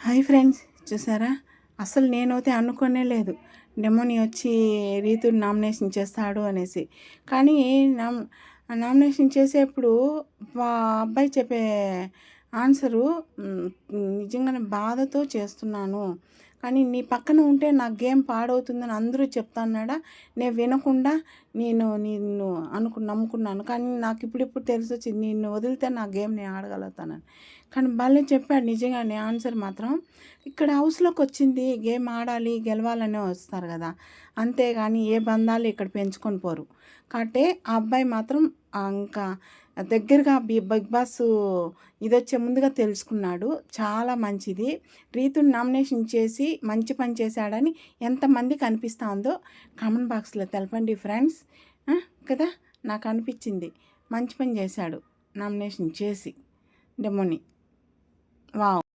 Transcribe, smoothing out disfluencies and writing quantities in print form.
Hi friends, చూసారా? అసలు నేనైతే అనుకోనే లేదు డెమోని వచ్చి రీతుని నామినేషన్ చేస్తాడు అనేసి. కానీ నామినేషన్ చేసేప్పుడు అబ్బాయి చెప్పే ఆన్సరు నిజంగానే బాధతో చేస్తున్నాను, కానీ నీ పక్కన ఉంటే నా గేమ్ పాడవుతుందని అందరూ చెప్తాన్నాడా, నేను వినకుండా నిన్ను నమ్ముకున్నాను. కానీ నాకు ఇప్పుడిప్పుడు తెలిసి వచ్చింది, నిన్ను వదిలితే నా గేమ్ నేను ఆడగలుగుతానని. కానీ భలే చెప్పాడు నిజంగానే ఆన్సర్ మాత్రం. ఇక్కడ హౌస్లోకి వచ్చింది గేమ్ ఆడాలి గెలవాలనే వస్తారు కదా, అంతేగాని ఏ బంధాలు ఇక్కడ పెంచుకొని పోరు. కాబట్టి ఆ అబ్బాయి మాత్రం ఇంకా దగ్గరగా బిగ్ బాస్ ఇది వచ్చే ముందుగా తెలుసుకున్నాడు. చాలా మంచిది. రీతుని నామినేషన్ చేసి మంచి పని చేశాడని ఎంతమందికి అనిపిస్తూ ఉందో కామెంట్ బాక్స్లో తెలపండి ఫ్రెండ్స్. కదా, నాకు అనిపించింది మంచి పని చేశాడు నామినేషన్ చేసి డెమోని. వావ్.